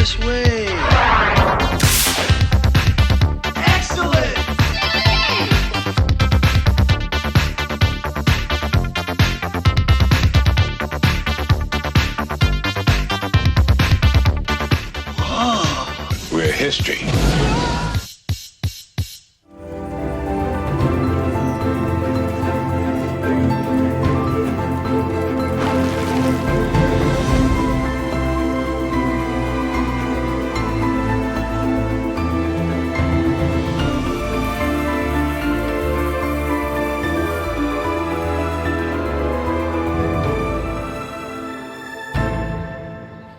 this way. Excellent. We're history.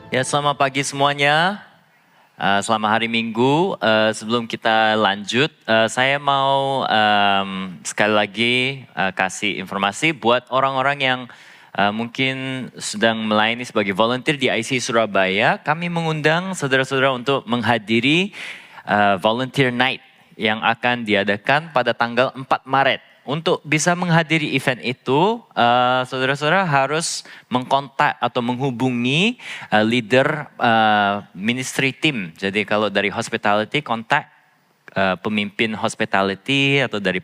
Ya, selamat pagi semuanya. Selamat hari Minggu. Sebelum kita lanjut, saya mau sekali lagi kasih informasi buat orang-orang yang mungkin sedang melayani sebagai volunteer di IC Surabaya. Kami mengundang saudara-saudara untuk menghadiri Volunteer Night yang akan diadakan pada tanggal 4 Maret. Untuk bisa menghadiri event itu, saudara-saudara harus mengkontak atau menghubungi leader ministry team. Jadi kalau dari hospitality, kontak pemimpin hospitality atau dari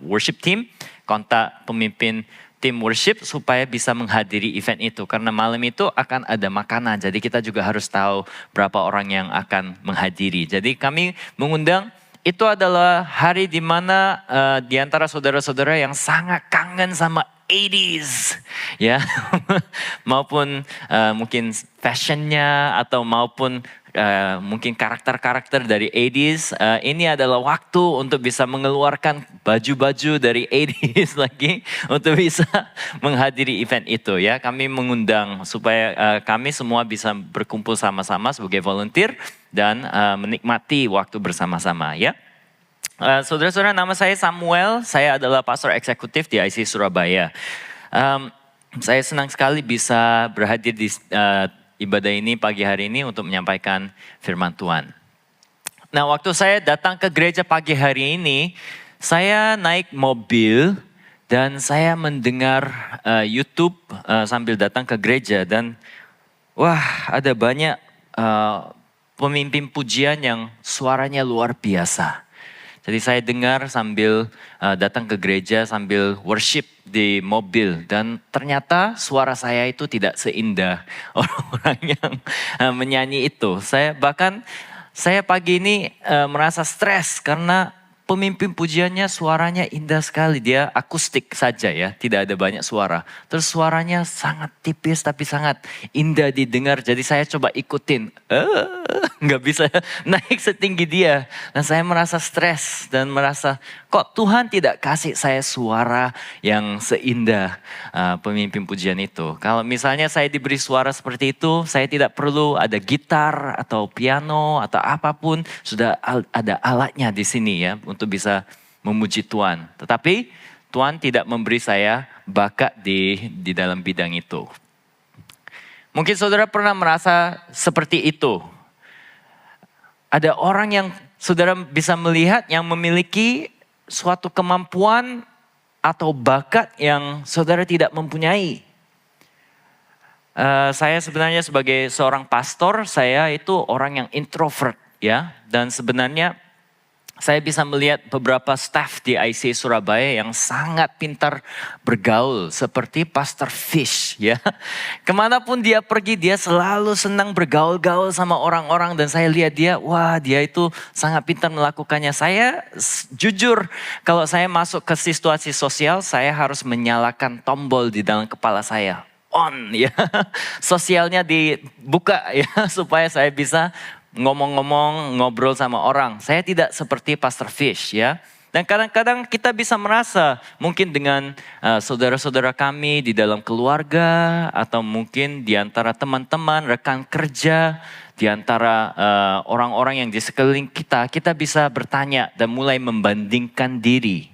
worship team, kontak pemimpin tim worship supaya bisa menghadiri event itu. Karena malam itu akan ada makanan, jadi kita juga harus tahu berapa orang yang akan menghadiri. Jadi kami mengundang. Itu adalah hari di mana di antara saudara-saudara yang sangat kangen sama 80s, ya, maupun mungkin fashionnya atau maupun mungkin karakter-karakter dari 80s. Ini adalah waktu untuk bisa mengeluarkan baju-baju dari 80s lagi untuk bisa menghadiri event itu, ya. Kami mengundang supaya kami semua bisa berkumpul sama-sama sebagai volunteer dan menikmati waktu bersama-sama, ya. Saudara-saudara, nama saya Samuel, saya adalah pastor eksekutif di IC Surabaya. Saya senang sekali bisa berhadir di ibadah ini pagi hari ini untuk menyampaikan firman Tuhan. Nah, waktu saya datang ke gereja pagi hari ini, saya naik mobil dan saya mendengar YouTube sambil datang ke gereja dan wah, ada banyak pemimpin pujian yang suaranya luar biasa. Jadi saya dengar sambil datang ke gereja sambil worship di mobil dan ternyata suara saya itu tidak seindah orang-orang yang menyanyi itu. Saya pagi ini merasa stres karena pemimpin pujiannya suaranya indah sekali. Dia akustik saja, ya, tidak ada banyak suara. Terus suaranya sangat tipis tapi sangat indah didengar. Jadi saya coba ikutin, nggak bisa naik setinggi dia. Dan saya merasa stres dan merasa kok Tuhan tidak kasih saya suara yang seindah pemimpin pujian itu. Kalau misalnya saya diberi suara seperti itu, saya tidak perlu ada gitar atau piano atau apapun. Sudah ada alatnya di sini, ya, untuk bisa memuji Tuhan. Tetapi Tuhan tidak memberi saya bakat di dalam bidang itu. Mungkin saudara pernah merasa seperti itu. Ada orang yang saudara bisa melihat yang memiliki suatu kemampuan atau bakat yang saudara tidak mempunyai. Saya sebenarnya sebagai seorang pastor, saya itu orang yang introvert, ya. Dan sebenarnya saya bisa melihat beberapa staff di IC Surabaya yang sangat pintar bergaul seperti Pastor Fish, ya. Kemanapun dia pergi, dia selalu senang bergaul-gaul sama orang-orang dan saya lihat dia, wah, dia itu sangat pintar melakukannya. Saya jujur, kalau saya masuk ke situasi sosial, saya harus menyalakan tombol di dalam kepala saya, on, ya. Sosialnya dibuka, ya, supaya saya bisa ngomong-ngomong, ngobrol sama orang. Saya tidak seperti Pastor Fish, ya. Dan kadang-kadang kita bisa merasa mungkin dengan saudara-saudara kami di dalam keluarga atau mungkin di antara teman-teman, rekan kerja, di antara orang-orang yang di sekeliling kita, kita bisa bertanya dan mulai membandingkan diri.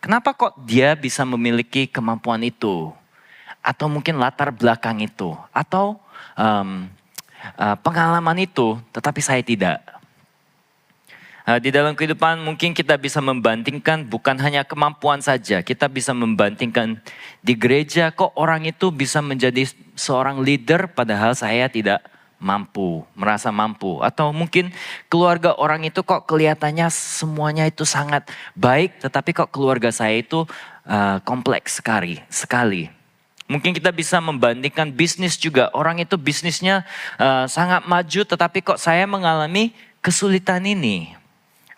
Kenapa kok dia bisa memiliki kemampuan itu? Atau mungkin latar belakang itu? Atau pengalaman itu, tetapi saya tidak. Di dalam kehidupan mungkin kita bisa membandingkan bukan hanya kemampuan saja. Kita bisa membandingkan di gereja kok orang itu bisa menjadi seorang leader padahal saya tidak merasa mampu. Atau mungkin keluarga orang itu kok kelihatannya semuanya itu sangat baik, tetapi kok keluarga saya itu kompleks sekali. Mungkin kita bisa membandingkan bisnis juga. Orang itu bisnisnya sangat maju, tetapi kok saya mengalami kesulitan ini.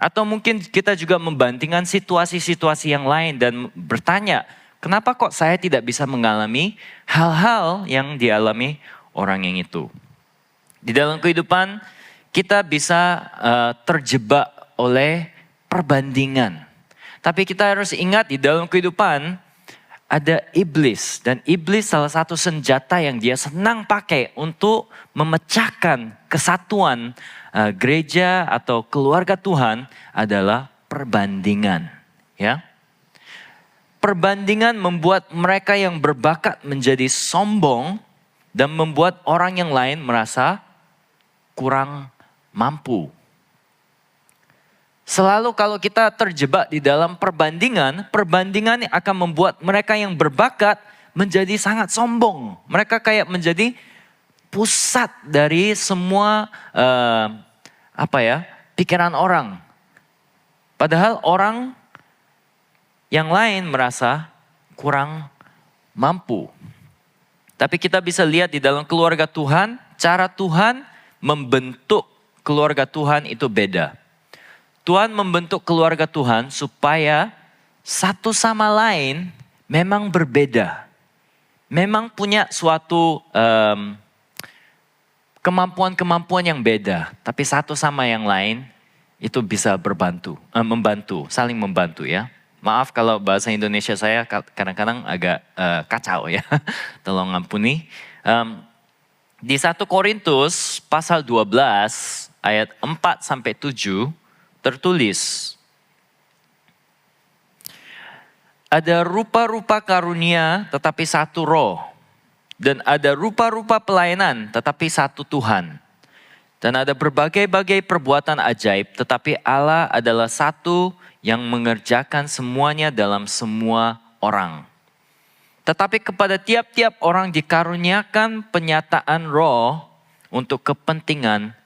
Atau mungkin kita juga membandingkan situasi-situasi yang lain dan bertanya, kenapa kok saya tidak bisa mengalami hal-hal yang dialami orang yang itu. Di dalam kehidupan kita bisa terjebak oleh perbandingan. Tapi kita harus ingat di dalam kehidupan ada iblis. Dan iblis salah satu senjata yang dia senang pakai untuk memecahkan kesatuan gereja atau keluarga Tuhan adalah perbandingan. Ya. Perbandingan membuat mereka yang berbakat menjadi sombong dan membuat orang yang lain merasa kurang mampu. Selalu kalau kita terjebak di dalam perbandingan akan membuat mereka yang berbakat menjadi sangat sombong. Mereka kayak menjadi pusat dari semua pikiran orang. Padahal orang yang lain merasa kurang mampu. Tapi kita bisa lihat di dalam keluarga Tuhan, cara Tuhan membentuk keluarga Tuhan itu beda. Tuhan membentuk keluarga Tuhan supaya satu sama lain memang berbeda. Memang punya suatu kemampuan-kemampuan yang beda, tapi satu sama yang lain itu bisa membantu, saling membantu ya. Maaf kalau bahasa Indonesia saya kadang-kadang agak kacau ya, tolong ampuni. Di 1 Korintus pasal 12 ayat 4-7 tertulis, ada rupa-rupa karunia tetapi satu roh. Dan ada rupa-rupa pelayanan tetapi satu Tuhan. Dan ada berbagai-bagai perbuatan ajaib tetapi Allah adalah satu yang mengerjakan semuanya dalam semua orang. Tetapi kepada tiap-tiap orang dikaruniakan penyataan roh untuk kepentingan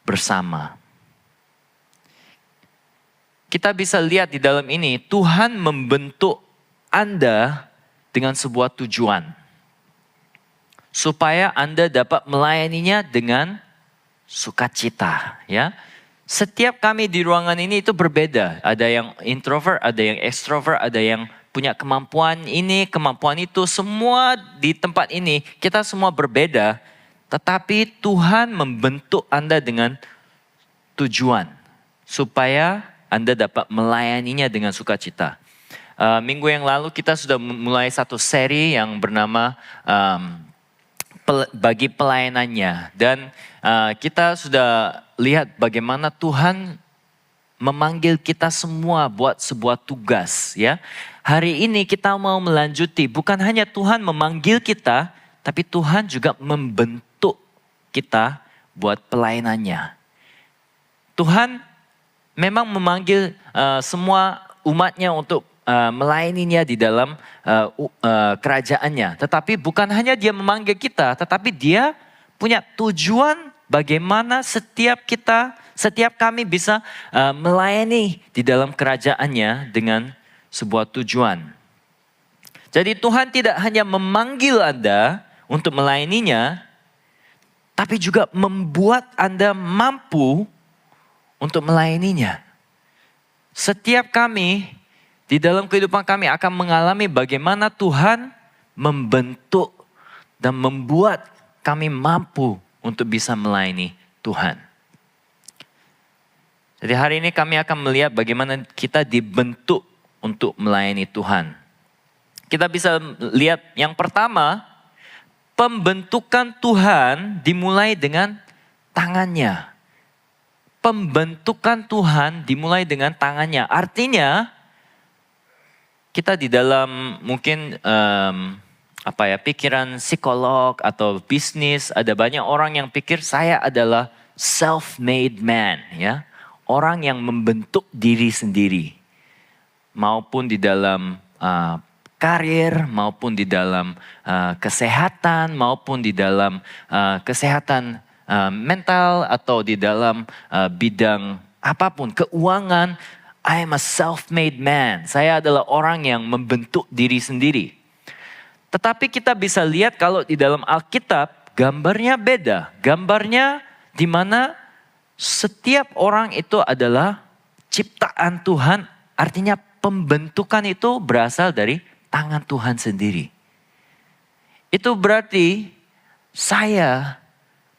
bersama. Kita bisa lihat di dalam ini Tuhan membentuk Anda dengan sebuah tujuan. Supaya Anda dapat melayaninya dengan sukacita, ya. Setiap kami di ruangan ini itu berbeda. Ada yang introvert, ada yang extrovert, ada yang punya kemampuan ini, kemampuan itu. Semua di tempat ini kita semua berbeda. Tetapi Tuhan membentuk Anda dengan tujuan. Supaya Anda dapat melayaninya dengan sukacita. Minggu yang lalu kita sudah mulai satu seri yang bernama bagi pelayanannya. Dan kita sudah lihat bagaimana Tuhan memanggil kita semua buat sebuah tugas ya. Hari ini kita mau melanjuti, bukan hanya Tuhan memanggil kita, tapi Tuhan juga membentuk kita buat pelayanannya. Tuhan memang memanggil semua umatnya untuk melayaninya di dalam kerajaannya. Tetapi bukan hanya dia memanggil kita, tetapi dia punya tujuan bagaimana setiap kami bisa melayani di dalam kerajaannya dengan sebuah tujuan. Jadi Tuhan tidak hanya memanggil Anda untuk melayaninya, tapi juga membuat Anda mampu untuk melayaninya. Setiap kami di dalam kehidupan kami akan mengalami bagaimana Tuhan membentuk dan membuat kami mampu untuk bisa melayani Tuhan. Jadi hari ini kami akan melihat bagaimana kita dibentuk untuk melayani Tuhan. Kita bisa lihat yang pertama, pembentukan Tuhan dimulai dengan tangannya. Pembentukan Tuhan dimulai dengan tangannya. Artinya kita di dalam mungkin pikiran psikolog atau bisnis, ada banyak orang yang pikir saya adalah self-made man ya. Orang yang membentuk diri sendiri. Maupun di dalam karir, maupun di dalam kesehatan, maupun di dalam kesehatan mental atau di dalam bidang apapun, keuangan. I am a self-made man. Saya adalah orang yang membentuk diri sendiri. Tetapi kita bisa lihat kalau di dalam Alkitab gambarnya beda. Gambarnya di mana setiap orang itu adalah ciptaan Tuhan, artinya pembentukan itu berasal dari tangan Tuhan sendiri. Itu berarti saya,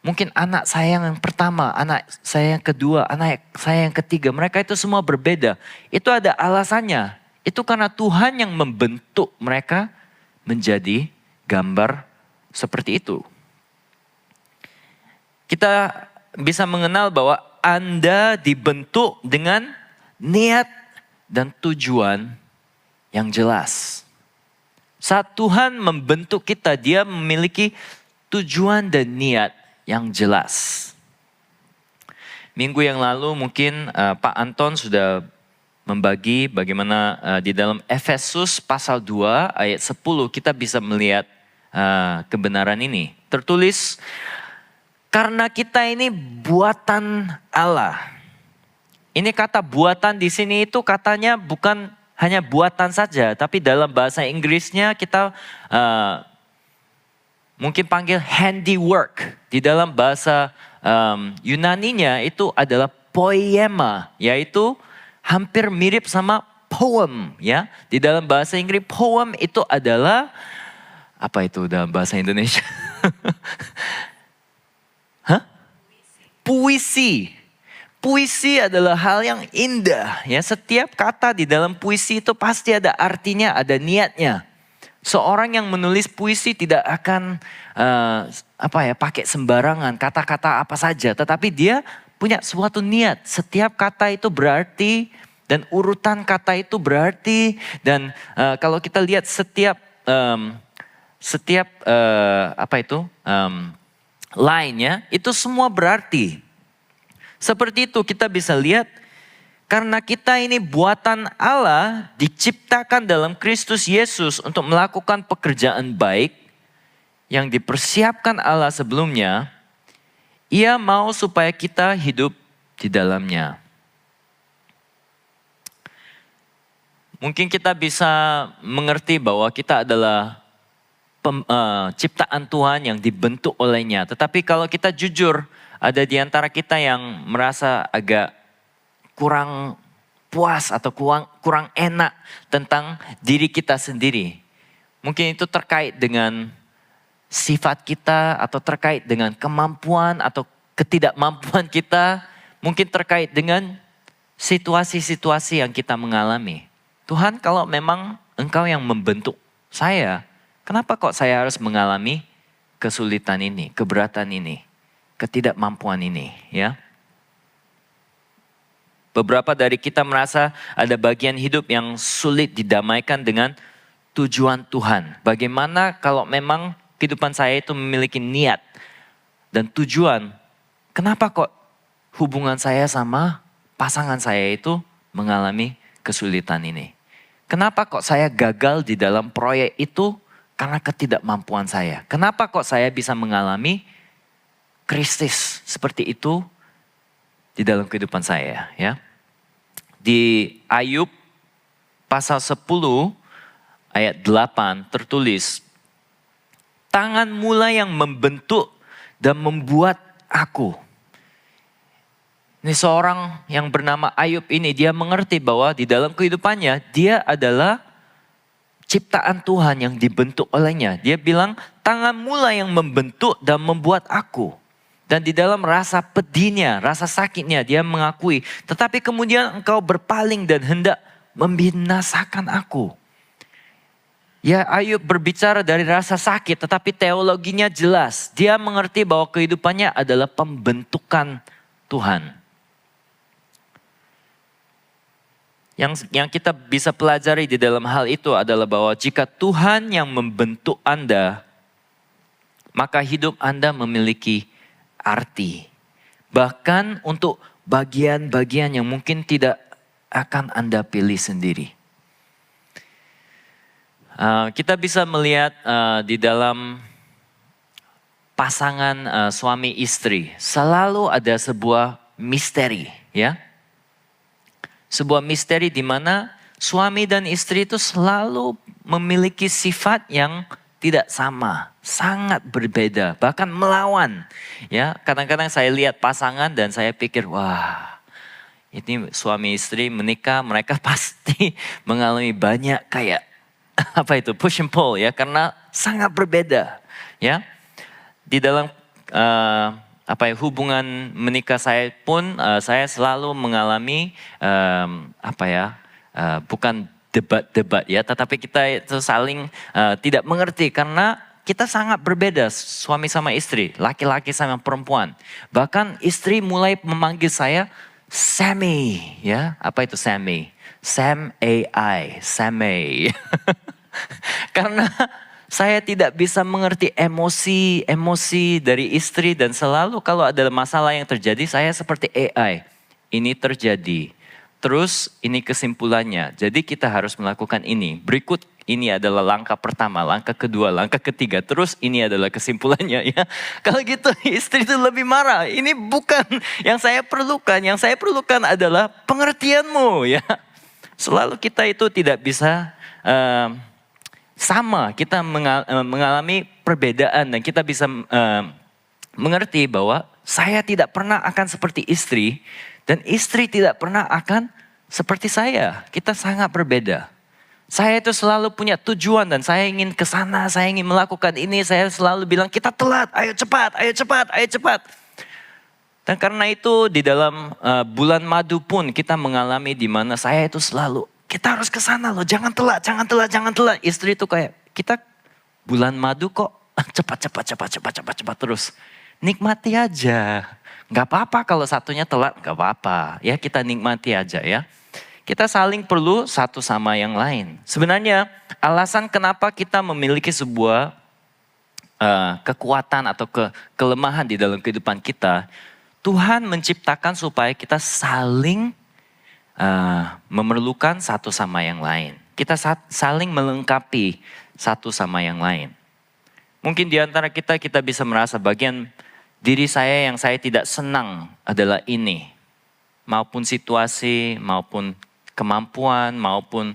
mungkin anak saya yang pertama, anak saya yang kedua, anak saya yang ketiga, mereka itu semua berbeda. Itu ada alasannya. Itu karena Tuhan yang membentuk mereka menjadi gambar seperti itu. Kita bisa mengenal bahwa Anda dibentuk dengan niat dan tujuan yang jelas. Saat Tuhan membentuk kita, Dia memiliki tujuan dan niat yang jelas. Minggu yang lalu mungkin Pak Anton sudah membagi bagaimana di dalam Efesus pasal 2 ayat 10 kita bisa melihat kebenaran ini. Tertulis, karena kita ini buatan Allah. Ini kata buatan di sini itu katanya bukan hanya buatan saja, tapi dalam bahasa Inggrisnya kita mungkin panggil handiwork. Di dalam bahasa Yunaninya itu adalah poema, yaitu hampir mirip sama poem ya. Di dalam bahasa Inggris poem itu adalah apa itu dalam bahasa Indonesia? Hah? Puisi. Puisi adalah hal yang indah ya. Setiap kata di dalam puisi itu pasti ada artinya, ada niatnya. Seorang yang menulis puisi tidak akan pakai sembarangan kata-kata apa saja, tetapi dia punya suatu niat. Setiap kata itu berarti dan urutan kata itu berarti, dan kalau kita lihat setiap line-nya itu semua berarti. Seperti itu kita bisa lihat, karena kita ini buatan Allah, diciptakan dalam Kristus Yesus untuk melakukan pekerjaan baik yang dipersiapkan Allah sebelumnya. Ia mau supaya kita hidup di dalamnya. Mungkin kita bisa mengerti bahwa kita adalah ciptaan Tuhan yang dibentuk olehnya. Tetapi kalau kita jujur, ada di antara kita yang merasa agak kurang puas atau kurang enak tentang diri kita sendiri. Mungkin itu terkait dengan sifat kita atau terkait dengan kemampuan atau ketidakmampuan kita. Mungkin terkait dengan situasi-situasi yang kita mengalami. Tuhan, kalau memang Engkau yang membentuk saya, kenapa kok saya harus mengalami kesulitan ini, keberatan ini, ketidakmampuan ini, ya? Beberapa dari kita merasa ada bagian hidup yang sulit didamaikan dengan tujuan Tuhan. Bagaimana kalau memang kehidupan saya itu memiliki niat dan tujuan, kenapa kok hubungan saya sama pasangan saya itu mengalami kesulitan ini? Kenapa kok saya gagal di dalam proyek itu karena ketidakmampuan saya? Kenapa kok saya bisa mengalami krisis seperti itu di dalam kehidupan saya, ya? Di Ayub pasal 10 ayat 8 tertulis, tanganmu lah yang membentuk dan membuat aku. Ini seorang yang bernama Ayub ini, dia mengerti bahwa di dalam kehidupannya dia adalah ciptaan Tuhan yang dibentuk olehnya. Dia bilang, tanganmu lah yang membentuk dan membuat aku. Dan di dalam rasa pedihnya, rasa sakitnya dia mengakui, tetapi kemudian engkau berpaling dan hendak membinasakan aku. Ya, Ayub berbicara dari rasa sakit, tetapi teologinya jelas. Dia mengerti bahwa kehidupannya adalah pembentukan Tuhan. Yang kita bisa pelajari di dalam hal itu adalah bahwa jika Tuhan yang membentuk Anda, maka hidup Anda memiliki arti. Bahkan untuk bagian-bagian yang mungkin tidak akan Anda pilih sendiri. Kita bisa melihat di dalam pasangan suami istri selalu ada sebuah misteri, ya. Sebuah misteri di mana suami dan istri itu selalu memiliki sifat yang tidak sama, sangat berbeda, bahkan melawan. Ya, kadang-kadang saya lihat pasangan dan saya pikir, wah, ini suami istri menikah, mereka pasti mengalami banyak kayak apa itu push and pull, ya, karena sangat berbeda, ya. Di dalam hubungan menikah saya pun saya selalu mengalami bukan debat-debat, ya, tetapi kita itu saling tidak mengerti karena kita sangat berbeda, suami sama istri, laki-laki sama perempuan. Bahkan istri mulai memanggil saya Sammy, ya. Apa itu Sammy? Sam AI, Sammy. Karena saya tidak bisa mengerti emosi dari istri dan selalu kalau ada masalah yang terjadi saya seperti AI. Ini terjadi. Terus ini kesimpulannya. Jadi kita harus melakukan ini. Berikut ini adalah langkah pertama, langkah kedua, langkah ketiga. Terus ini adalah kesimpulannya, ya. Kalau gitu istri itu lebih marah. Ini bukan yang saya perlukan. Yang saya perlukan adalah pengertianmu, ya. Selalu kita itu tidak bisa sama. Kita mengalami perbedaan dan kita bisa mengerti bahwa saya tidak pernah akan seperti istri. Dan istri tidak pernah akan seperti saya. Kita sangat berbeda. Saya itu selalu punya tujuan dan saya ingin ke sana, saya ingin melakukan ini. Saya selalu bilang kita telat, ayo cepat, ayo cepat, ayo cepat. Dan karena itu di dalam bulan madu pun kita mengalami di mana saya itu selalu, kita harus ke sana loh, jangan telat, jangan telat, jangan telat. Istri itu kayak, kita bulan madu kok cepat terus. Nikmati aja. Gak apa-apa kalau satunya telat, gak apa-apa. Ya, kita nikmati aja, ya. Kita saling perlu satu sama yang lain. Sebenarnya alasan kenapa kita memiliki sebuah kekuatan atau kelemahan di dalam kehidupan kita, Tuhan menciptakan supaya kita saling memerlukan satu sama yang lain. Kita saling melengkapi satu sama yang lain. Mungkin di antara kita bisa merasa bagian diri saya yang saya tidak senang adalah ini. Maupun situasi, maupun kemampuan, maupun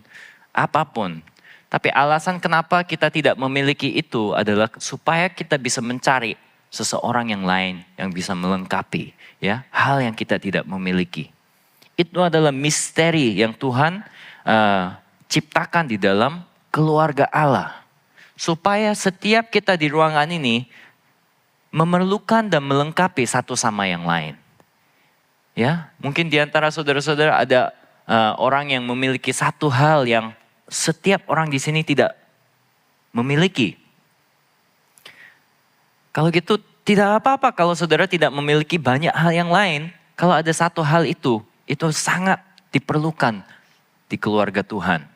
apapun. Tapi alasan kenapa kita tidak memiliki itu adalah supaya kita bisa mencari seseorang yang lain yang bisa melengkapi, ya, hal yang kita tidak memiliki. Itu adalah misteri yang Tuhan ciptakan di dalam keluarga Allah. Supaya setiap kita di ruangan ini memerlukan dan melengkapi satu sama yang lain. Ya, mungkin di antara saudara-saudara ada orang yang memiliki satu hal yang setiap orang di sini tidak memiliki. Kalau gitu tidak apa-apa kalau saudara tidak memiliki banyak hal yang lain. Kalau ada satu hal itu sangat diperlukan di keluarga Tuhan.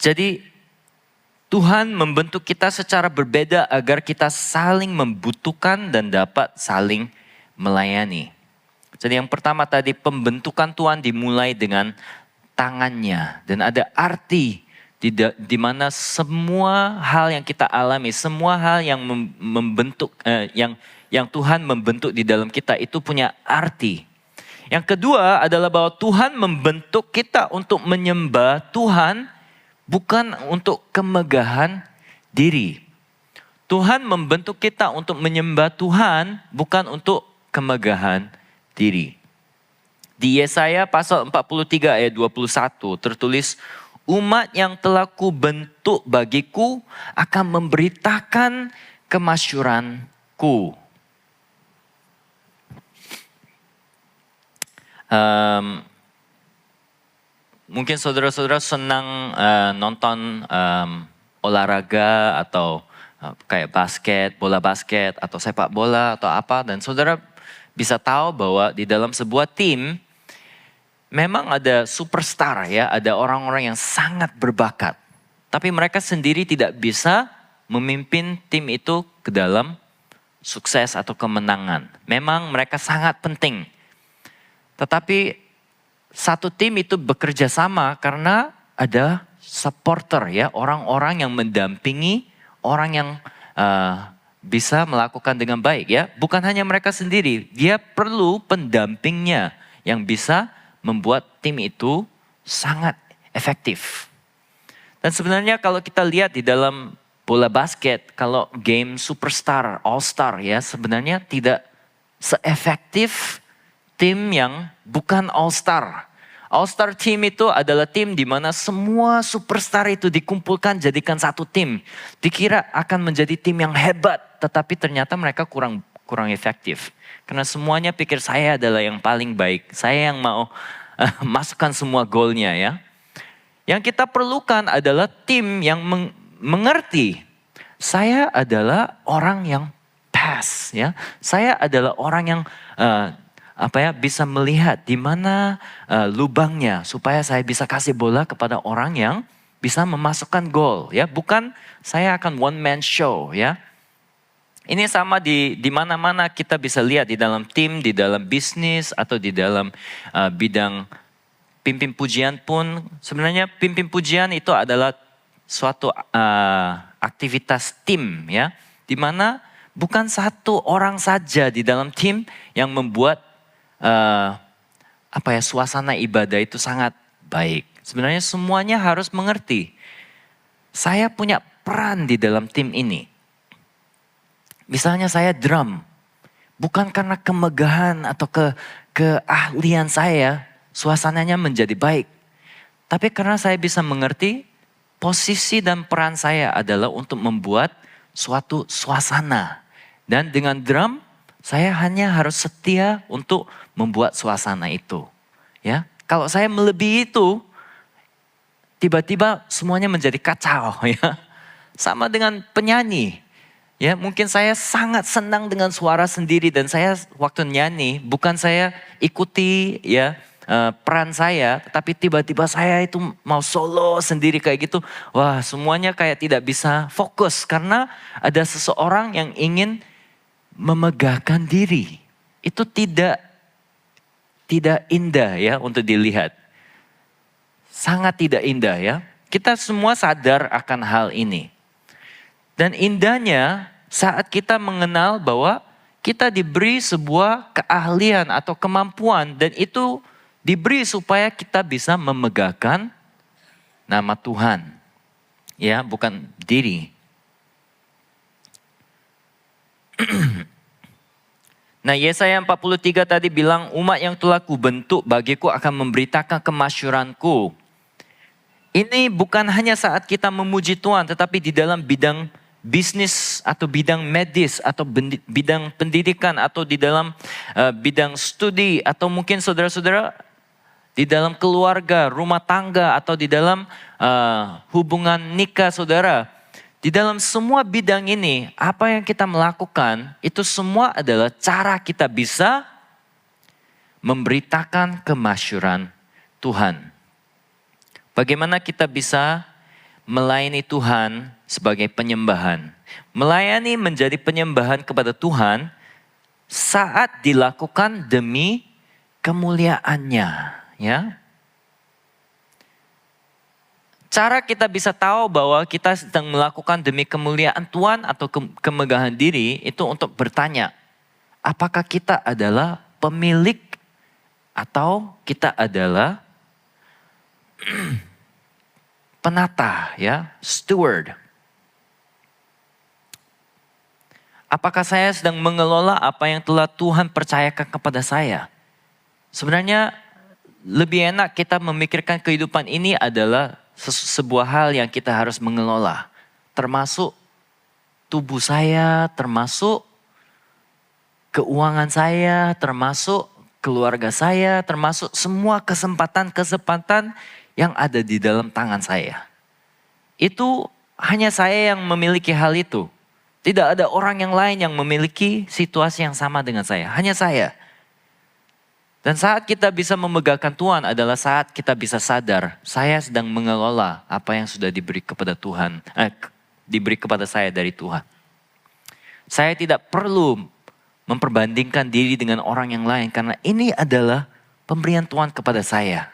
Jadi Tuhan membentuk kita secara berbeda agar kita saling membutuhkan dan dapat saling melayani. Jadi yang pertama tadi pembentukan Tuhan dimulai dengan tangannya. Dan ada arti di mana semua hal yang kita alami, semua hal yang membentuk, yang Tuhan membentuk di dalam kita itu punya arti. Yang kedua adalah bahwa Tuhan membentuk kita untuk menyembah Tuhan, bukan untuk kemegahan diri. Tuhan membentuk kita untuk menyembah Tuhan, bukan untuk kemegahan diri. Di Yesaya pasal 43 ayat 21 tertulis, umat yang telah kubentuk bagiku akan memberitakan kemasyuranku. Mungkin saudara-saudara senang nonton olahraga atau kayak basket, bola basket atau sepak bola atau apa. Dan saudara bisa tahu bahwa di dalam sebuah tim memang ada superstar, ya, ada orang-orang yang sangat berbakat. Tapi mereka sendiri tidak bisa memimpin tim itu ke dalam sukses atau kemenangan. Memang mereka sangat penting. Tetapi satu tim itu bekerja sama karena ada supporter, ya, orang-orang yang mendampingi orang yang bisa melakukan dengan baik ya. Bukan hanya mereka sendiri, dia perlu pendampingnya yang bisa membuat tim itu sangat efektif. Dan sebenarnya kalau kita lihat di dalam bola basket, kalau game superstar, all-star ya, sebenarnya tidak seefektif tim yang bukan all-star. All-star team itu adalah tim di mana semua superstar itu dikumpulkan jadikan satu tim. Dikira akan menjadi tim yang hebat, tetapi ternyata mereka kurang efektif. Karena semuanya pikir saya adalah yang paling baik, saya yang mau masukkan semua golnya ya. Yang kita perlukan adalah tim yang mengerti. Saya adalah orang yang pass ya. Saya adalah orang yang bisa melihat di mana lubangnya supaya saya bisa kasih bola kepada orang yang bisa memasukkan gol ya. Bukan saya akan one man show ya. Ini sama di mana-mana kita bisa lihat di dalam tim, di dalam bisnis atau di dalam bidang pimpin pujian pun. Sebenarnya pimpin pujian itu adalah suatu aktivitas tim ya. Di mana bukan satu orang saja di dalam tim yang membuat suasana ibadah itu sangat baik. Sebenarnya semuanya harus mengerti. Saya punya peran di dalam tim ini. Misalnya saya drum. Bukan karena kemegahan atau keahlian saya, suasananya menjadi baik. Tapi karena saya bisa mengerti, posisi dan peran saya adalah untuk membuat suatu suasana. Dan dengan drum, saya hanya harus setia untuk membuat suasana itu. Ya, kalau saya melebihi itu, tiba-tiba semuanya menjadi kacau. Ya, sama dengan penyanyi. Ya, mungkin saya sangat senang dengan suara sendiri dan saya waktu nyanyi bukan saya ikuti ya peran saya, tapi tiba-tiba saya itu mau solo sendiri kayak gitu. Wah, semuanya kayak tidak bisa fokus karena ada seseorang yang ingin memegahkan diri. Itu tidak indah ya untuk dilihat. Sangat tidak indah ya. Kita semua sadar akan hal ini. Dan indahnya saat kita mengenal bahwa kita diberi sebuah keahlian atau kemampuan dan itu diberi supaya kita bisa memegahkan nama Tuhan. Ya, bukan diri. Nah, Yesaya 43 tadi bilang, umat yang telah kubentuk bagiku akan memberitakan kemasyuranku. Ini bukan hanya saat kita memuji Tuhan, tetapi di dalam bidang bisnis atau bidang medis atau bidang pendidikan atau di dalam bidang studi atau mungkin saudara-saudara di dalam keluarga, rumah tangga atau di dalam hubungan nikah saudara. Di dalam semua bidang ini, apa yang kita melakukan itu semua adalah cara kita bisa memberitakan kemasyuran Tuhan. Bagaimana kita bisa melayani Tuhan sebagai penyembahan. Melayani menjadi penyembahan kepada Tuhan saat dilakukan demi kemuliaannya. Ya. Cara kita bisa tahu bahwa kita sedang melakukan demi kemuliaan Tuhan atau kemegahan diri itu untuk bertanya, apakah kita adalah pemilik atau kita adalah penata ya, steward. Apakah saya sedang mengelola apa yang telah Tuhan percayakan kepada saya? Sebenarnya lebih enak kita memikirkan kehidupan ini adalah sebuah hal yang kita harus mengelola. Termasuk tubuh saya, termasuk keuangan saya, termasuk keluarga saya, termasuk semua kesempatan-kesempatan yang ada di dalam tangan saya. Itu hanya saya yang memiliki hal itu. Tidak ada orang yang lain yang memiliki situasi yang sama dengan saya. Hanya saya. Dan saat kita bisa memegahkan Tuhan adalah saat kita bisa sadar, saya sedang mengelola apa yang sudah diberi kepada Tuhan, diberi kepada saya dari Tuhan. Saya tidak perlu memperbandingkan diri dengan orang yang lain karena ini adalah pemberian Tuhan kepada saya.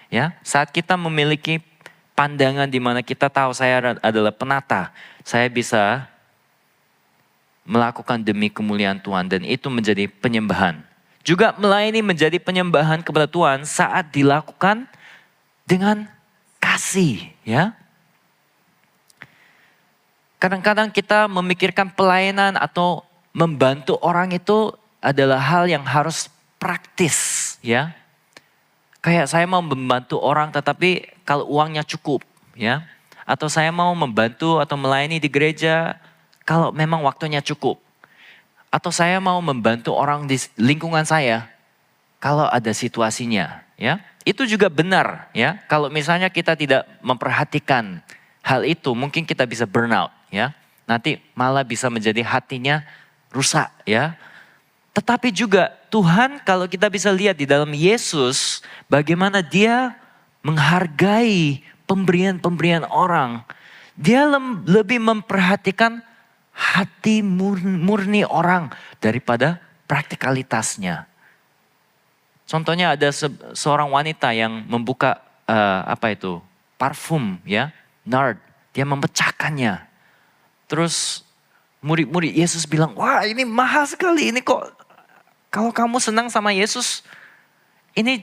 Ya, saat kita memiliki pandangan di mana kita tahu saya adalah penata. Saya bisa melakukan demi kemuliaan Tuhan dan itu menjadi penyembahan. Juga melayani menjadi penyembahan kepada Tuhan saat dilakukan dengan kasih, ya. Kadang-kadang kita memikirkan pelayanan atau membantu orang itu adalah hal yang harus praktis, ya. Kayak saya mau membantu orang tetapi kalau uangnya cukup, ya. Atau saya mau membantu atau melayani di gereja kalau memang waktunya cukup. Atau saya mau membantu orang di lingkungan saya kalau ada situasinya, ya. Itu juga benar, ya. Kalau misalnya kita tidak memperhatikan hal itu, mungkin kita bisa burnout, ya. Nanti malah bisa menjadi hatinya rusak, ya. Tetapi juga Tuhan kalau kita bisa lihat di dalam Yesus, bagaimana dia menghargai pemberian-pemberian orang. Dia lebih memperhatikan hati murni orang daripada praktikalitasnya. Contohnya ada seorang wanita yang membuka parfum, ya, nard. Dia memecahkannya. Terus murid-murid Yesus bilang, wah ini mahal sekali, ini kok kalau kamu senang sama Yesus, ini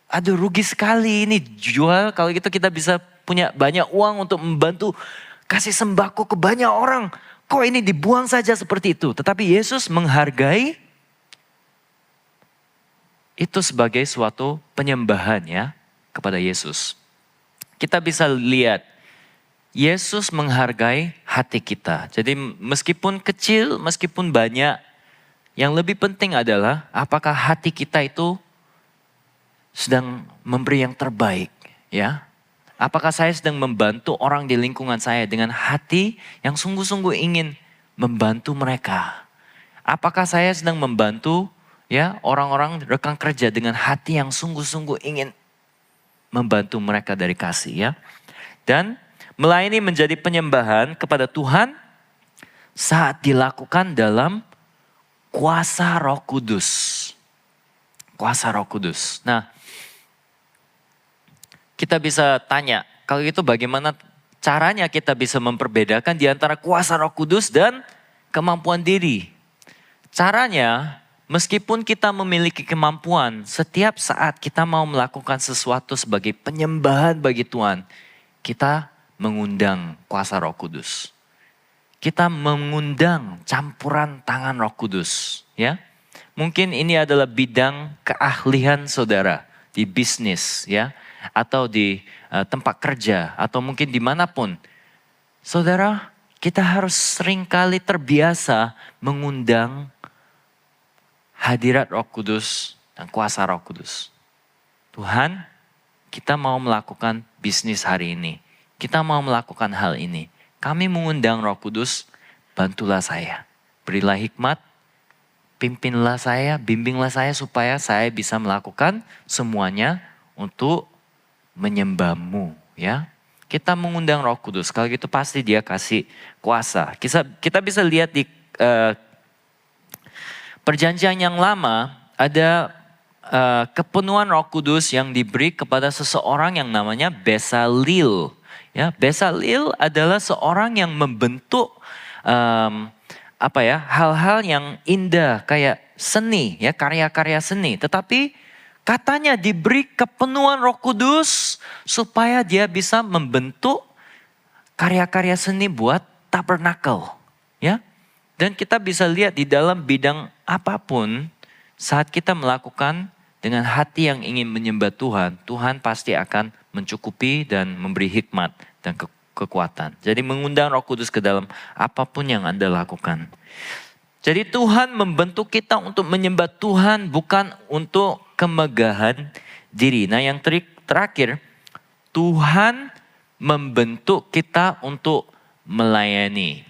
aduh rugi sekali, ini jual, kalau gitu kita bisa punya banyak uang untuk membantu kasih sembako ke banyak orang. Kok ini dibuang saja seperti itu? Tetapi Yesus menghargai itu sebagai suatu penyembahan, ya, kepada Yesus. Kita bisa lihat Yesus menghargai hati kita. Jadi meskipun kecil, meskipun banyak, yang lebih penting adalah apakah hati kita itu sedang memberi yang terbaik, ya. Apakah saya sedang membantu orang di lingkungan saya dengan hati yang sungguh-sungguh ingin membantu mereka. Apakah saya sedang membantu, ya, orang-orang rekan kerja dengan hati yang sungguh-sungguh ingin membantu mereka dari kasih, ya. Dan melayani menjadi penyembahan kepada Tuhan saat dilakukan dalam kuasa Roh Kudus. Kuasa Roh Kudus. Nah, kita bisa tanya, kalau itu bagaimana caranya kita bisa memperbedakan di antara kuasa Roh Kudus dan kemampuan diri? Caranya, meskipun kita memiliki kemampuan, setiap saat kita mau melakukan sesuatu sebagai penyembahan bagi Tuhan, kita mengundang kuasa Roh Kudus. Kita mengundang campuran tangan Roh Kudus, ya. Mungkin ini adalah bidang keahlian saudara di bisnis, ya, atau di tempat kerja, atau mungkin dimanapun. Saudara, kita harus seringkali terbiasa mengundang hadirat Roh Kudus dan kuasa Roh Kudus. Tuhan, kita mau melakukan bisnis hari ini. Kita mau melakukan hal ini. Kami mengundang Roh Kudus, bantulah saya. Berilah hikmat, pimpinlah saya, bimbinglah saya supaya saya bisa melakukan semuanya untuk menyembah-Mu, ya. Kita mengundang Roh Kudus, kalau gitu pasti Dia kasih kuasa. Kita bisa lihat di Perjanjian yang lama ada kepenuhan Roh Kudus yang diberi kepada seseorang yang namanya Besalil. Ya, Besalil adalah seorang yang membentuk hal-hal yang indah kayak seni, ya, karya-karya seni. Tetapi katanya diberi kepenuhan Roh Kudus supaya dia bisa membentuk karya-karya seni buat tabernakel, ya. Dan kita bisa lihat di dalam bidang apapun, saat kita melakukan dengan hati yang ingin menyembah Tuhan, Tuhan pasti akan mencukupi dan memberi hikmat dan kekuatan. Jadi mengundang Roh Kudus ke dalam apapun yang Anda lakukan. Jadi Tuhan membentuk kita untuk menyembah Tuhan, bukan untuk kemegahan diri. Nah, yang terakhir, Tuhan membentuk kita untuk melayani.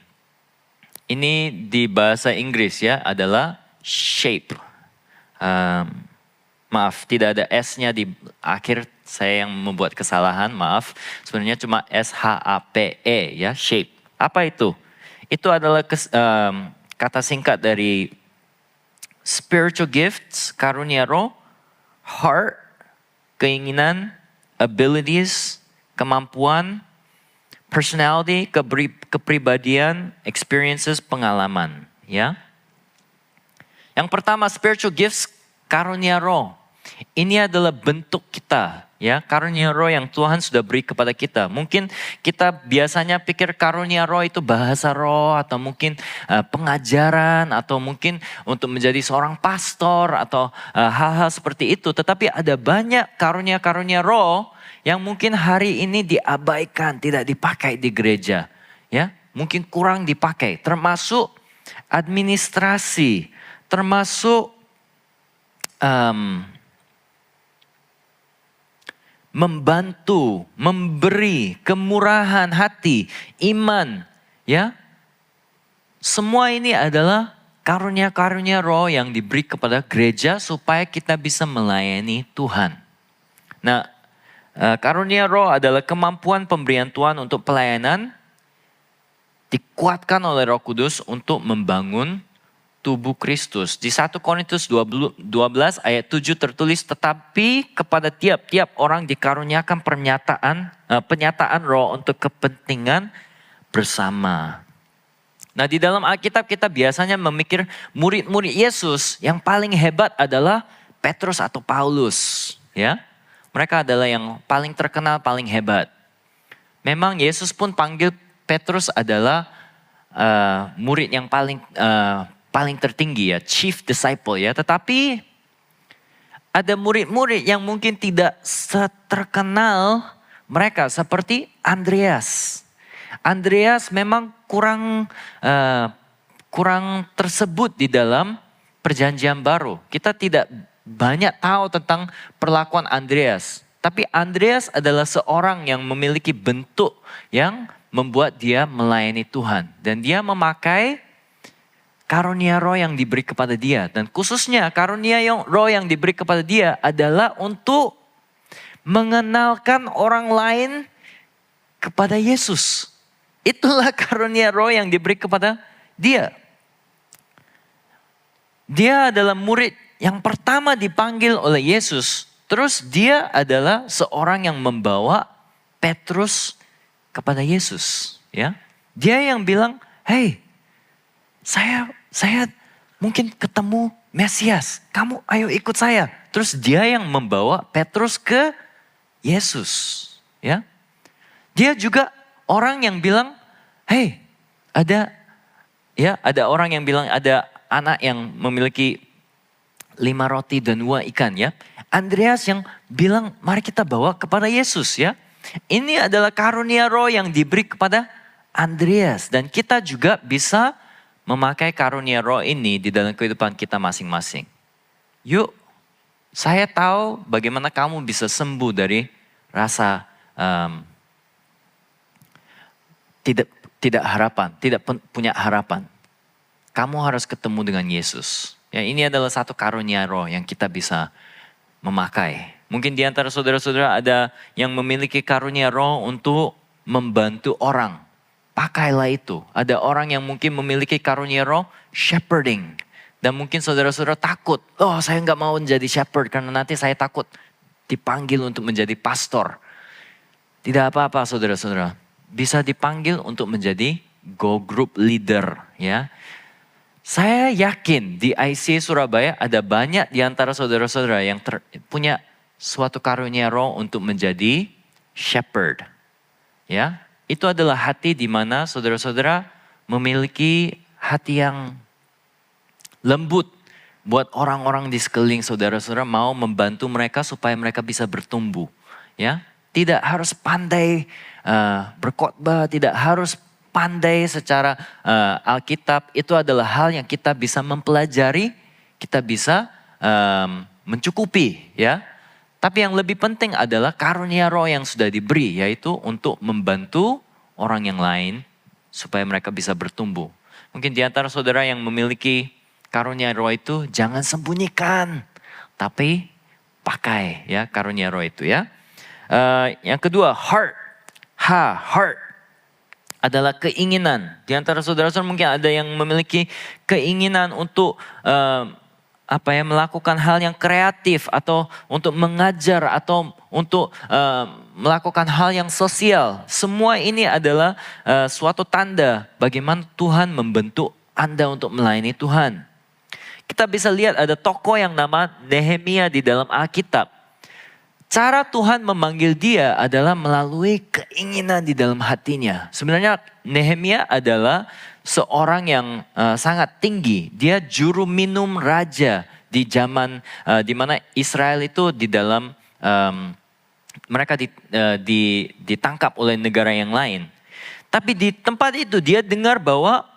Ini di bahasa Inggris, ya, adalah shape. Maaf, tidak ada S-nya di akhir, saya yang membuat kesalahan, maaf. Sebenarnya cuma SHAPE, ya, shape. Apa itu? Itu adalah kata singkat dari spiritual gifts, karunia roh, heart, keinginan, abilities, kemampuan, personality, kepribadian, experiences, pengalaman. Ya. Yang pertama, spiritual gifts, karunia roh. Ini adalah bentuk kita, ya, karunia roh yang Tuhan sudah beri kepada kita. Mungkin kita biasanya pikir karunia roh itu bahasa roh, atau mungkin pengajaran, atau mungkin untuk menjadi seorang pastor, atau hal-hal seperti itu. Tetapi ada banyak karunia-karunia roh yang mungkin hari ini diabaikan, tidak dipakai di gereja, ya, mungkin kurang dipakai, termasuk administrasi, termasuk membantu, memberi, kemurahan hati, iman, ya. Semua ini adalah karunia-karunia roh yang diberi kepada gereja supaya kita bisa melayani Tuhan. Nah, karunia roh adalah kemampuan pemberian Tuhan untuk pelayanan, dikuatkan oleh Roh Kudus untuk membangun tubuh Kristus. Di 1 Korintus 12 ayat 7 tertulis, tetapi kepada tiap-tiap orang dikaruniakan penyataan roh untuk kepentingan bersama. Nah, di dalam Alkitab kita biasanya memikir murid-murid Yesus yang paling hebat adalah Petrus atau Paulus, ya. Mereka adalah yang paling terkenal, paling hebat. Memang Yesus pun panggil Petrus adalah murid yang paling tertinggi, ya, chief disciple, ya. Tetapi ada murid-murid yang mungkin tidak terkenal mereka seperti Andreas. Andreas memang kurang tersebut di dalam Perjanjian Baru. Kita tidak banyak tahu tentang perlakuan Andreas. Tapi Andreas adalah seorang yang memiliki bentuk yang membuat dia melayani Tuhan. Dan dia memakai karunia roh yang diberi kepada dia. Dan khususnya karunia roh yang diberi kepada dia adalah untuk mengenalkan orang lain kepada Yesus. Itulah karunia roh yang diberi kepada dia. Dia adalah murid yang pertama dipanggil oleh Yesus. Terus dia adalah seorang yang membawa Petrus kepada Yesus. Ya, dia yang bilang, hey, saya mungkin ketemu Mesias. Kamu ayo ikut saya. Terus dia yang membawa Petrus ke Yesus. Ya, dia juga orang yang bilang, hey, ada orang yang bilang ada anak yang memiliki 5 roti dan 2 ikan, ya. Andreas yang bilang, mari kita bawa kepada Yesus, ya. Ini adalah karunia roh yang diberi kepada Andreas. Dan kita juga bisa memakai karunia roh ini di dalam kehidupan kita masing-masing. Yuk, saya tahu bagaimana kamu bisa sembuh dari rasa tidak harapan, tidak punya harapan. Kamu harus ketemu dengan Yesus. Ya, ini adalah satu karunia roh yang kita bisa memakai. Mungkin di antara saudara-saudara ada yang memiliki karunia roh untuk membantu orang. Pakailah itu. Ada orang yang mungkin memiliki karunia roh shepherding. Dan mungkin saudara-saudara takut. Oh, saya nggak mau menjadi shepherd karena nanti saya takut dipanggil untuk menjadi pastor. Tidak apa-apa saudara-saudara. Bisa dipanggil untuk menjadi go group leader, ya. Saya yakin di IC Surabaya ada banyak di antara saudara-saudara yang punya suatu karunia roh untuk menjadi shepherd. Ya, itu adalah hati di mana saudara-saudara memiliki hati yang lembut buat orang-orang di sekeliling saudara-saudara, mau membantu mereka supaya mereka bisa bertumbuh. Ya, tidak harus pandai berkhotbah, tidak harus pandai secara Alkitab. Itu adalah hal yang kita bisa mempelajari, kita bisa mencukupi, ya. Tapi yang lebih penting adalah karunia roh yang sudah diberi, yaitu untuk membantu orang yang lain supaya mereka bisa bertumbuh. Mungkin di antara saudara yang memiliki karunia roh itu, jangan sembunyikan, tapi pakai, ya, karunia roh itu, ya. Yang kedua, heart adalah keinginan. Di antara saudara-saudara mungkin ada yang memiliki keinginan untuk melakukan hal yang kreatif atau untuk mengajar atau untuk melakukan hal yang sosial. Semua ini adalah suatu tanda bagaimana Tuhan membentuk Anda untuk melayani Tuhan. Kita bisa lihat ada tokoh yang nama Nehemia di dalam Alkitab. Cara Tuhan memanggil dia adalah melalui keinginan di dalam hatinya. Sebenarnya Nehemia adalah seorang yang sangat tinggi. Dia juru minum raja di zaman di mana Israel itu di dalam mereka ditangkap oleh negara yang lain. Tapi di tempat itu dia dengar bahwa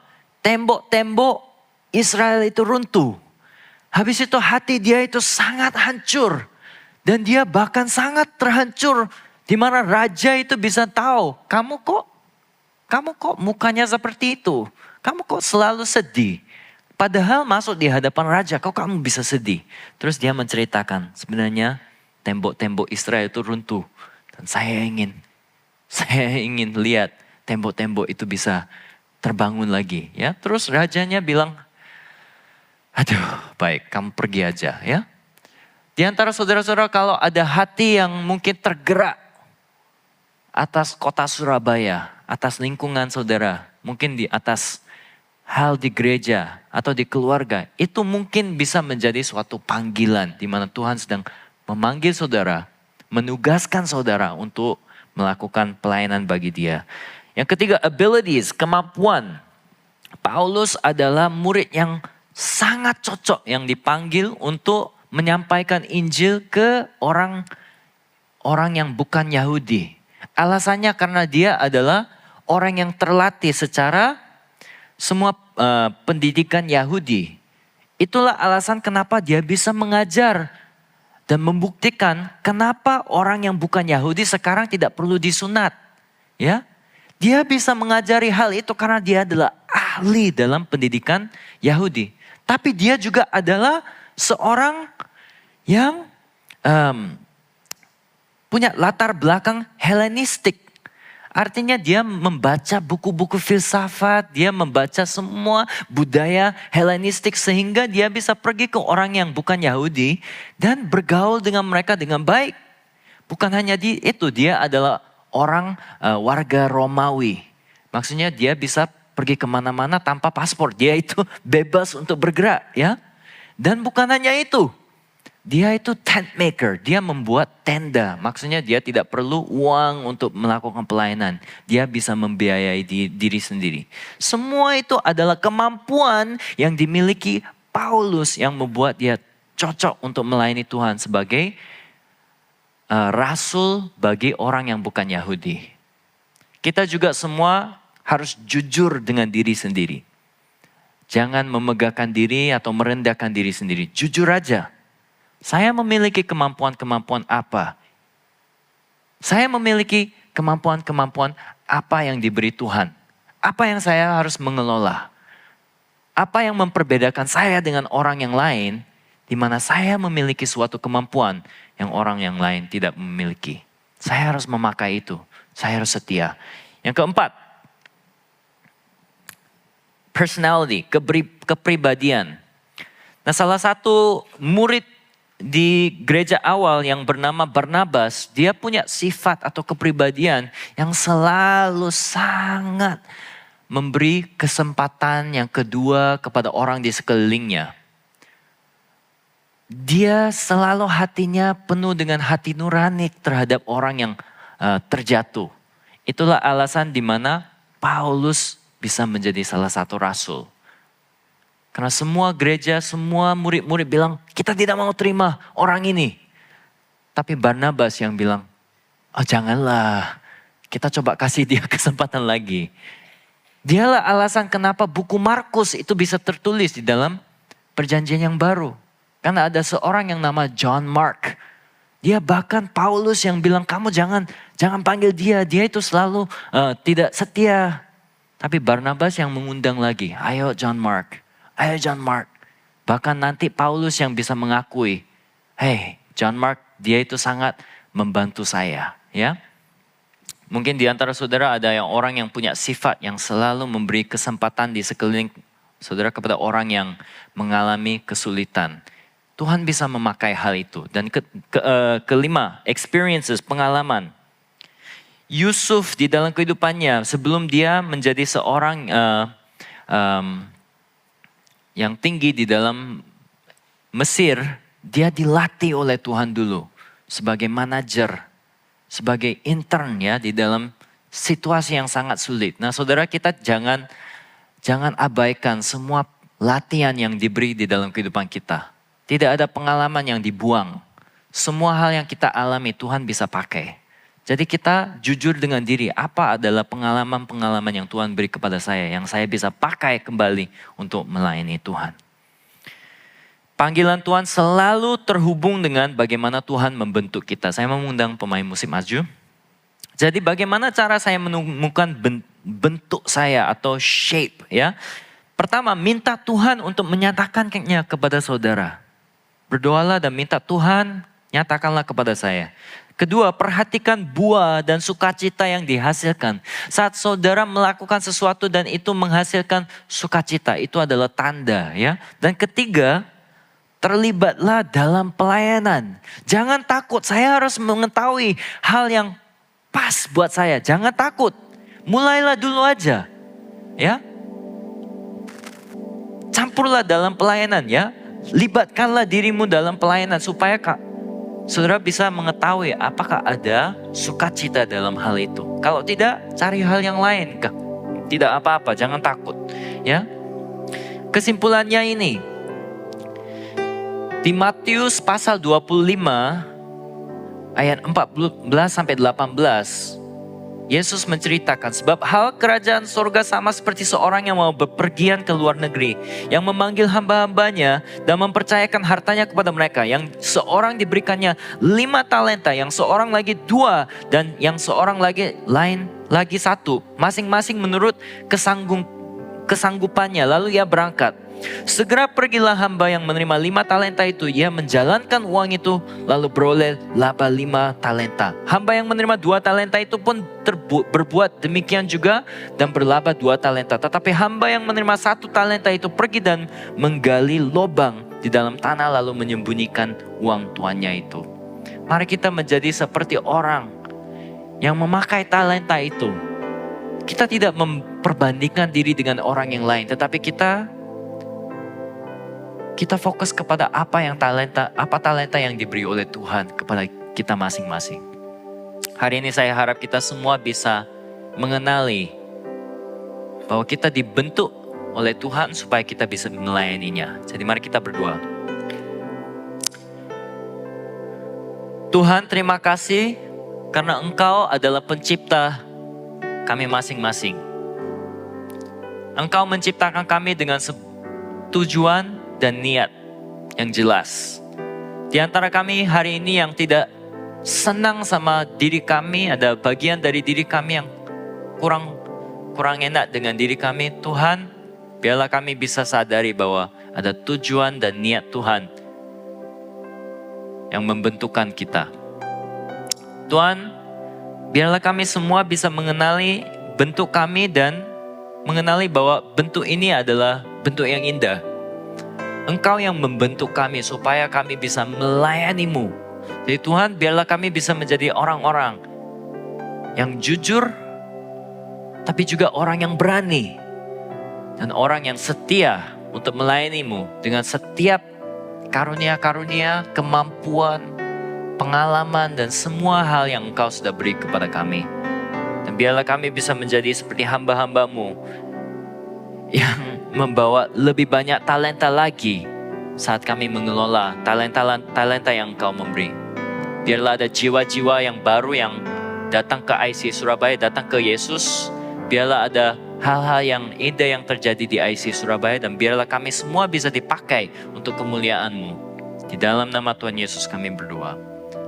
tembok-tembok Israel itu runtuh. Habis itu hati dia itu sangat hancur. Dan dia bahkan sangat terhancur. Di mana raja itu bisa tahu, kamu kok mukanya seperti itu. Kamu kok selalu sedih. Padahal masuk di hadapan raja, kok kamu bisa sedih. Terus dia menceritakan, sebenarnya tembok-tembok Israel itu runtuh. Dan saya ingin lihat tembok-tembok itu bisa terbangun lagi. Ya, terus rajanya bilang, aduh baik kamu pergi aja ya. Di antara saudara-saudara kalau ada hati yang mungkin tergerak atas kota Surabaya, atas lingkungan saudara, mungkin di atas hal di gereja atau di keluarga, itu mungkin bisa menjadi suatu panggilan di mana Tuhan sedang memanggil saudara, menugaskan saudara untuk melakukan pelayanan bagi dia. Yang ketiga, abilities, kemampuan. Paulus adalah murid yang sangat cocok yang dipanggil untuk menyampaikan Injil ke orang yang bukan Yahudi. Alasannya karena dia adalah orang yang terlatih secara semua pendidikan Yahudi. Itulah alasan kenapa dia bisa mengajar dan membuktikan kenapa orang yang bukan Yahudi sekarang tidak perlu disunat. Ya, dia bisa mengajari hal itu karena dia adalah ahli dalam pendidikan Yahudi. Tapi dia juga adalah seorang yang punya latar belakang Helenistik. Artinya dia membaca buku-buku filsafat, dia membaca semua budaya Helenistik sehingga dia bisa pergi ke orang yang bukan Yahudi dan bergaul dengan mereka dengan baik. Bukan hanya itu, dia adalah orang warga Romawi. Maksudnya dia bisa pergi kemana-mana tanpa paspor. Dia itu bebas untuk bergerak ya. Dan bukan hanya itu. Dia itu tent maker. Dia membuat tenda. Maksudnya dia tidak perlu uang untuk melakukan pelayanan. Dia bisa membiayai diri sendiri. Semua itu adalah kemampuan yang dimiliki Paulus yang membuat dia cocok untuk melayani Tuhan sebagai rasul bagi orang yang bukan Yahudi. Kita juga semua harus jujur dengan diri sendiri. Jangan memegahkan diri atau merendahkan diri sendiri. Jujur aja. Saya memiliki kemampuan-kemampuan apa? Saya memiliki kemampuan-kemampuan apa yang diberi Tuhan? Apa yang saya harus mengelola? Apa yang memperbedakan saya dengan orang yang lain? Di mana saya memiliki suatu kemampuan yang orang yang lain tidak memiliki. Saya harus memakai itu. Saya harus setia. Yang keempat, personality, kepribadian. Nah, salah satu murid di gereja awal yang bernama Barnabas, dia punya sifat atau kepribadian yang selalu sangat memberi kesempatan yang kedua kepada orang di sekelilingnya. Dia selalu hatinya penuh dengan hati nurani terhadap orang yang terjatuh. Itulah alasan di mana Paulus bisa menjadi salah satu rasul. Karena semua gereja, semua murid-murid bilang, kita tidak mau terima orang ini. Tapi Barnabas yang bilang, oh janganlah, kita coba kasih dia kesempatan lagi. Dialah alasan kenapa buku Markus itu bisa tertulis di dalam perjanjian yang baru. Karena ada seorang yang nama John Mark. Dia bahkan Paulus yang bilang, kamu jangan panggil dia itu selalu tidak setia. Tapi Barnabas yang mengundang lagi, ayo John Mark. Bahkan nanti Paulus yang bisa mengakui, hey John Mark, dia itu sangat membantu saya. Ya, mungkin di antara saudara ada orang yang punya sifat yang selalu memberi kesempatan di sekeliling saudara kepada orang yang mengalami kesulitan. Tuhan bisa memakai hal itu. Dan kelima, experiences, pengalaman. Yusuf di dalam kehidupannya sebelum dia menjadi seorang yang tinggi di dalam Mesir, dia dilatih oleh Tuhan dulu sebagai manajer, sebagai intern ya di dalam situasi yang sangat sulit. Nah, saudara, kita jangan abaikan semua latihan yang diberi di dalam kehidupan kita. Tidak ada pengalaman yang dibuang. Semua hal yang kita alami Tuhan bisa pakai. Jadi kita jujur dengan diri, apa adalah pengalaman-pengalaman yang Tuhan beri kepada saya, yang saya bisa pakai kembali untuk melayani Tuhan. Panggilan Tuhan selalu terhubung dengan bagaimana Tuhan membentuk kita. Saya mengundang pemain musik maju. Jadi bagaimana cara saya menemukan bentuk saya atau shape ya. Pertama, minta Tuhan untuk menyatakannya kepada saudara. Berdoalah dan minta Tuhan nyatakanlah kepada saya. Kedua, perhatikan buah dan sukacita yang dihasilkan. Saat saudara melakukan sesuatu dan itu menghasilkan sukacita, itu adalah tanda ya. Dan ketiga, terlibatlah dalam pelayanan. Jangan takut, saya harus mengetahui hal yang pas buat saya. Jangan takut, mulailah dulu aja ya. Campurlah dalam pelayanan ya. Libatkanlah dirimu dalam pelayanan supaya saudara bisa mengetahui apakah ada sukacita dalam hal itu. Kalau tidak, cari hal yang lain. Tidak apa-apa, jangan takut. Ya. Kesimpulannya ini, di Matius pasal 25 ayat 14 sampai 18, Yesus menceritakan sebab hal kerajaan surga sama seperti seorang yang mau bepergian ke luar negeri, yang memanggil hamba-hambanya dan mempercayakan hartanya kepada mereka. Yang seorang diberikannya 5 talenta, yang seorang lagi 2, dan yang seorang lagi 1, masing-masing menurut kesanggupannya. Lalu ia berangkat. Segera pergilah hamba yang menerima 5 talenta itu. Ia menjalankan uang itu lalu beroleh laba 5 talenta. Hamba yang menerima 2 talenta itu pun berbuat demikian juga dan berlaba 2 talenta. Tetapi hamba yang menerima 1 talenta itu pergi dan menggali lubang di dalam tanah lalu menyembunyikan uang tuannya itu. Mari kita menjadi seperti orang yang memakai talenta itu. Kita tidak memperbandingkan diri dengan orang yang lain, tetapi kita fokus kepada apa talenta yang diberi oleh Tuhan kepada kita masing-masing. Hari ini saya harap kita semua bisa mengenali bahwa kita dibentuk oleh Tuhan supaya kita bisa melayaninya. Jadi mari kita berdoa. Tuhan, terima kasih karena Engkau adalah pencipta kami masing-masing. Engkau menciptakan kami dengan tujuan dan niat yang jelas. Di antara kami hari ini yang tidak senang sama diri kami, ada bagian dari diri kami yang kurang enak dengan diri kami. Tuhan, biarlah kami bisa sadari bahwa ada tujuan dan niat Tuhan yang membentukkan kita. Tuhan, biarlah kami semua bisa mengenali bentuk kami dan mengenali bahwa bentuk ini adalah bentuk yang indah. Engkau yang membentuk kami supaya kami bisa melayani-Mu. Jadi Tuhan, biarlah kami bisa menjadi orang-orang yang jujur, tapi juga orang yang berani. Dan orang yang setia untuk melayani-Mu dengan setiap karunia-karunia, kemampuan, pengalaman, dan semua hal yang Engkau sudah beri kepada kami. Dan biarlah kami bisa menjadi seperti hamba-hamba-Mu yang membawa lebih banyak talenta lagi saat kami mengelola talenta yang Engkau memberi. Biarlah ada jiwa-jiwa yang baru yang datang ke IC Surabaya, datang ke Yesus. Biarlah ada hal-hal yang indah yang terjadi di IC Surabaya dan biarlah kami semua bisa dipakai untuk kemuliaan-Mu. Di dalam nama Tuhan Yesus kami berdoa.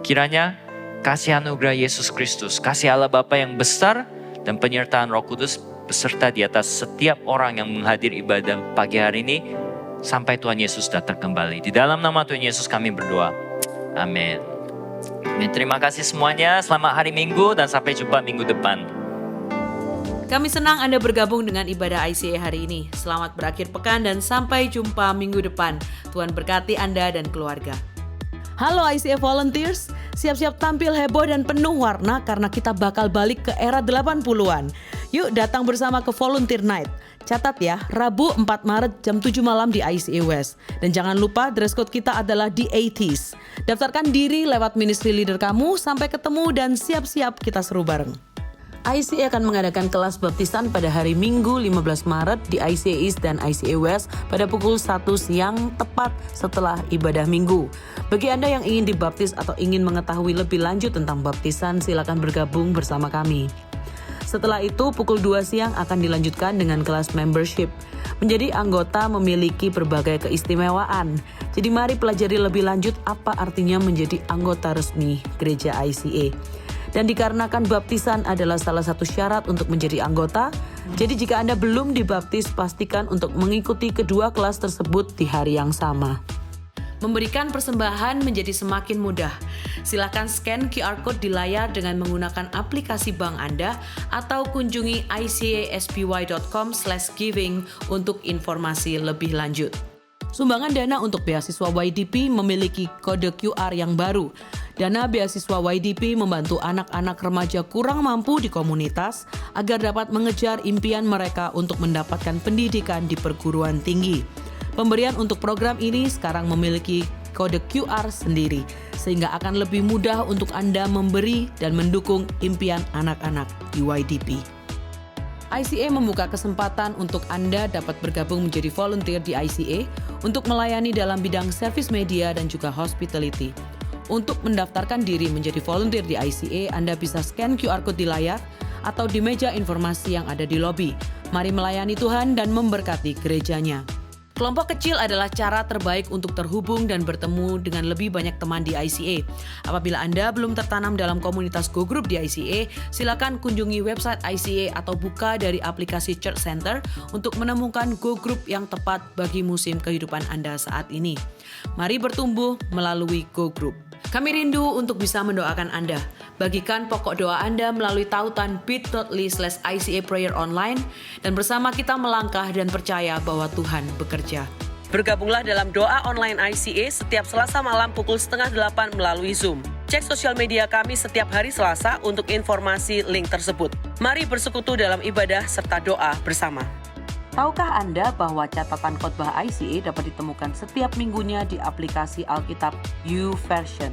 Kiranya kasih anugerah Yesus Kristus, kasih Allah Bapa yang besar dan penyertaan Roh Kudus beserta di atas setiap orang yang menghadiri ibadah pagi hari ini sampai Tuhan Yesus datang kembali. Di dalam nama Tuhan Yesus kami berdoa. Amin. Terima kasih semuanya. Selamat hari Minggu dan sampai jumpa minggu depan. Kami senang Anda bergabung dengan ibadah ICA hari ini. Selamat berakhir pekan dan sampai jumpa minggu depan. Tuhan berkati Anda dan keluarga. Halo ICA Volunteers, siap-siap tampil heboh dan penuh warna karena kita bakal balik ke era 80-an. Yuk datang bersama ke Volunteer Night. Catat ya, Rabu 4 Maret jam 7 malam di ICA West. Dan jangan lupa dress code kita adalah The 80s. Daftarkan diri lewat ministry leader kamu, sampai ketemu dan siap-siap kita seru bareng. ICA akan mengadakan kelas baptisan pada hari Minggu 15 Maret di ICA East dan ICA West pada pukul 1 siang tepat setelah ibadah minggu. Bagi Anda yang ingin dibaptis atau ingin mengetahui lebih lanjut tentang baptisan, silakan bergabung bersama kami. Setelah itu pukul 2 siang akan dilanjutkan dengan kelas membership. Menjadi anggota memiliki berbagai keistimewaan. Jadi mari pelajari lebih lanjut apa artinya menjadi anggota resmi gereja ICA. Dan dikarenakan baptisan adalah salah satu syarat untuk menjadi anggota, jadi jika Anda belum dibaptis, pastikan untuk mengikuti kedua kelas tersebut di hari yang sama. Memberikan persembahan menjadi semakin mudah. Silakan scan QR Code di layar dengan menggunakan aplikasi bank Anda atau kunjungi icaspy.com/giving untuk informasi lebih lanjut. Sumbangan dana untuk beasiswa YDP memiliki kode QR yang baru. Dana beasiswa YDP membantu anak-anak remaja kurang mampu di komunitas agar dapat mengejar impian mereka untuk mendapatkan pendidikan di perguruan tinggi. Pemberian untuk program ini sekarang memiliki kode QR sendiri, sehingga akan lebih mudah untuk Anda memberi dan mendukung impian anak-anak di YDP. ICA membuka kesempatan untuk Anda dapat bergabung menjadi volunteer di ICA untuk melayani dalam bidang service media dan juga hospitality. Untuk mendaftarkan diri menjadi volunteer di ICA, Anda bisa scan QR Code di layar atau di meja informasi yang ada di lobi. Mari melayani Tuhan dan memberkati gerejanya. Kelompok kecil adalah cara terbaik untuk terhubung dan bertemu dengan lebih banyak teman di ICA. Apabila Anda belum tertanam dalam komunitas Go Group di ICA, silakan kunjungi website ICA atau buka dari aplikasi Church Center untuk menemukan Go Group yang tepat bagi musim kehidupan Anda saat ini. Mari bertumbuh melalui Go Group. Kami rindu untuk bisa mendoakan Anda. Bagikan pokok doa Anda melalui tautan bit.ly/ICA Prayer Online dan bersama kita melangkah dan percaya bahwa Tuhan bekerja. Bergabunglah dalam doa online ICA setiap Selasa malam pukul 7:30 melalui Zoom. Cek sosial media kami setiap hari Selasa untuk informasi link tersebut. Mari bersekutu dalam ibadah serta doa bersama. Tahukah Anda bahwa catatan khotbah ICA dapat ditemukan setiap minggunya di aplikasi Alkitab YouVersion?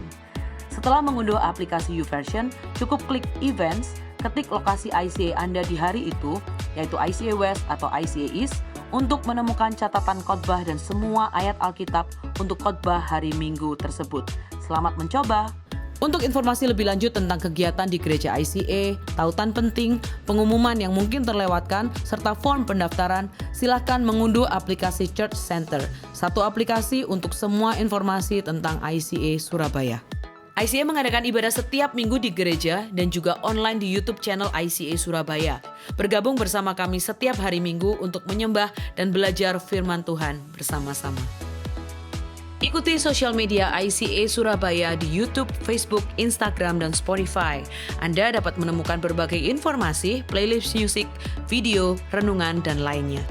Setelah mengunduh aplikasi YouVersion, cukup klik Events, ketik lokasi ICA Anda di hari itu, yaitu ICA West atau ICA East, untuk menemukan catatan khotbah dan semua ayat Alkitab untuk khotbah hari Minggu tersebut. Selamat mencoba! Untuk informasi lebih lanjut tentang kegiatan di gereja ICA, tautan penting, pengumuman yang mungkin terlewatkan, serta form pendaftaran, silakan mengunduh aplikasi Church Center, satu aplikasi untuk semua informasi tentang ICA Surabaya. ICA mengadakan ibadah setiap minggu di gereja dan juga online di YouTube channel ICA Surabaya. Bergabung bersama kami setiap hari Minggu untuk menyembah dan belajar firman Tuhan bersama-sama. Ikuti sosial media ICA Surabaya di YouTube, Facebook, Instagram, dan Spotify. Anda dapat menemukan berbagai informasi, playlist musik, video, renungan, dan lainnya.